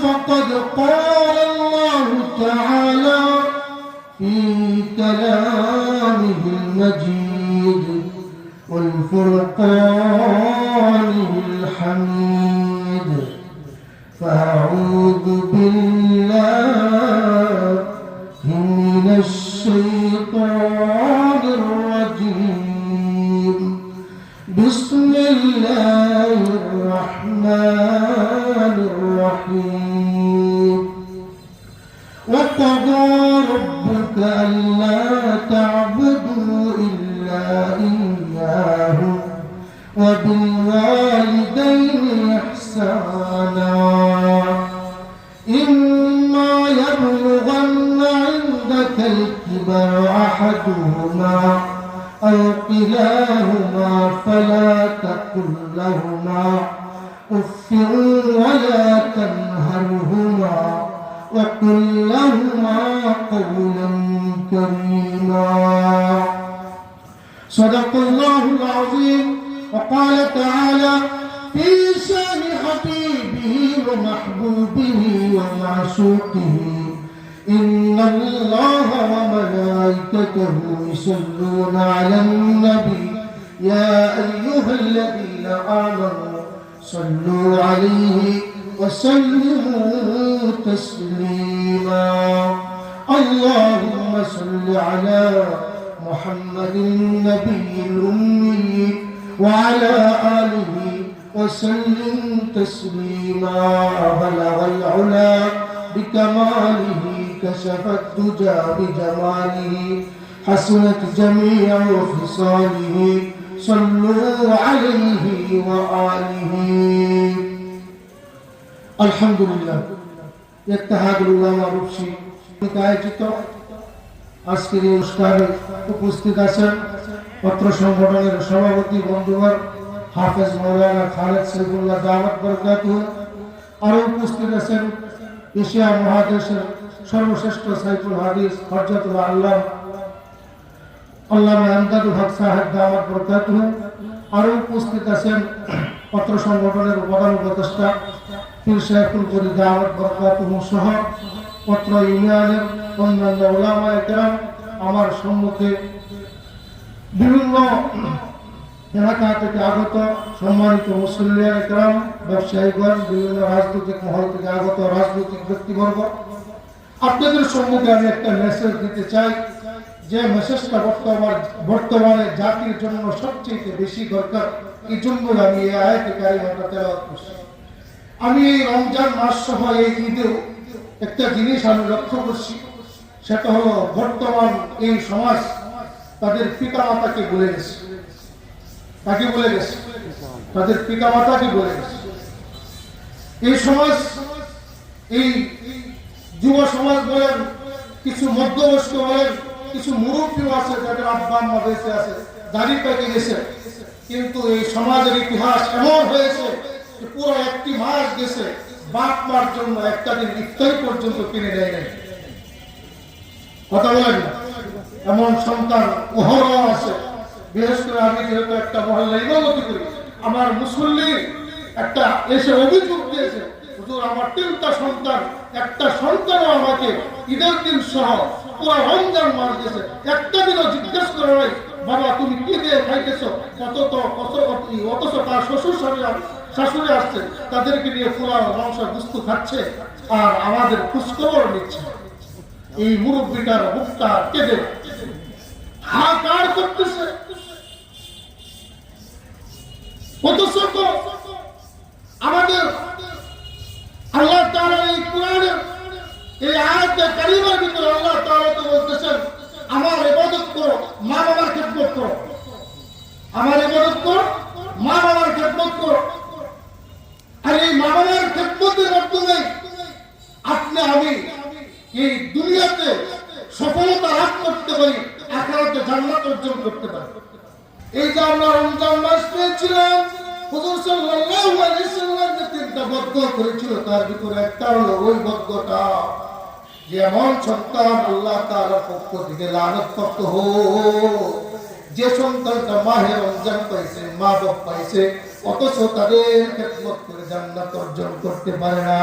فقد قال الله تعالى في كلامه المجيد والفرقانه الحميد فأعوذ بالله من الشيطان الرجيم بسم الله الرحمن الرحيم وقضى ربك ألا تعبدوا إلا إياه وبالوالدين إحسانا إما يبلغن عندك الكبر أحدهما أو كلاهما فلا تقل لهما أف ولا تنهرهما وقل لهما قولا كريما صدق الله العظيم وقال تعالى في شأن حبيبه ومحبوبه ومعشوقه إن الله وملائكته يصلون على النبي يا أيها الذين آمنوا صلوا عليه وسلموا تسليما اللهم صل على محمد النبي الأمي وعلى آله وسلم تسليما بلغ العلا بكماله كشف الدجى بجماله حسنت جميع خصاله صلوا عليه وآله الحمد لله اتحاد العلماء রূপসী আয়োজিত আজকের এই অনুষ্ঠানে উপস্থিত আছেন পত্র সংগঠনের সভাপতি বন্ধুগণ হাফেজ মাওলানা খালেদ সাইফুল্লাহ দাওয়াত বরকাতুহু আরো উপস্থিত আছেন এশিয়া মহাদেশের সর্বশ্রেষ্ঠ সাইফুল হাদিস হযরতুল আল্লামা আমদাদুল হক সাহেব দাওয়াত বরকাতুহু আরো উপস্থিত আছেন পত্র সংগঠনের প্রধান উপদেষ্টা পীর সাইফুল করি দাওয়াত বরকাতুহু সহ পত্র ইউনিয়নের অন্যান্য উলামায়ে কেরাম আমার সম্মুখে বিভিন্ন এলাকা থেকে আগত সম্মানিত মুসল্লিয়ানে কেরাম ব্যবসায়ীগণ বিভিন্ন রাজনৈতিক মহল থেকে আগত রাজনৈতিক ব্যক্তিবর্গ আপনাদের সম্মুখে আমি একটা মেসেজ দিতে চাই যে মেসেজটা বর্তমানে জাতির জন্য সবচেয়ে বেশি দরকার এই জন্য আমি এই আয়াতে কারিমাটা তেলাওয়াত করছি আমি এই রমজান মাস সহ এই ঈদেও একটা জিনিস আমি লক্ষ্য করছি সেটা হলো বর্তমান এই সমাজ তাদের পিতামাতাকে ভুলে গেছে তাকে বলে গেছে তাদের পিতামাতাকে বলে গেছে এই সমাজ এই যুব সমাজ বলেন কিছু মধ্যবয়স্ক বলেন কিছু মুরব্বীও আছে যাদের আব্বা আম্মা বেঁচে আছে দাড়ি পেকে গেছে কিন্তু এই সমাজের ইতিহাস এমন হয়েছে যে পুরো একটি মাস গেছে বাপ মার জন্য একটা দিন ইফতারি পর্যন্ত কিনে দেয় নাই কথা বলেন না এমন সন্তান অহরহ আছে বিশেষ করে আমি যেহেতু একটা মহল্লা ইমামতি করি আমার মুসল্লি একটা এসে অভিযোগ দিয়েছে হুজুর আমার 3টা সন্তান একটা সন্তানও আমাকে ঈদের দিন সহ পুরো রমজান মাস গেছে একটা দিনও জিজ্ঞেস করে নাই বাবা তুমি কি দিয়ে খাইতেছো অথচ তার শ্বশুর শাশুড়ি আসছে তাদেরকে নিয়ে পুরা মাংস গুস্তু খাচ্ছে আর আমাদের খোঁজখবর নিচ্ছে এই মুরব্বীটার মুখটা কেঁদে হাহাকার করতেছে অথচ আমাদের আল্লাহ তাআলা এই কোরআনের এই আয়াতে কারিমার ভিতরে আল্লাহ তাআলা তো বলতেছেন আমার ইবাদত করো মা বাবার খেদমত করো আমার ইবাদত করো মা বাবার খেদমত করো আর এই মা বাবার খেদমতের মাধ্যমে আপনি আমি এই দুনিয়াতে সফলতা লাভ করতে পারি আখিরাতে জান্নাত অর্জন করতে পারি এই যে আমরা রমজান মাস পেয়েছিলাম হুজুর সাল্লাল্লাহু আলাইহি সাল্লাম যে 3টা বদদোয়া করেছিল তার ভিতরে একটা হলো ওই বদদোয়াটা যে এমন সন্তান আল্লাহ তাআলার পক্ষ থেকে লানতপ্রাপ্ত হোক যে সন্তানটা মাহে রমজান পাইছে মা বাপ পাইছে অথচ তাদের খেদমত করে জান্নাত অর্জন করতে পারে না।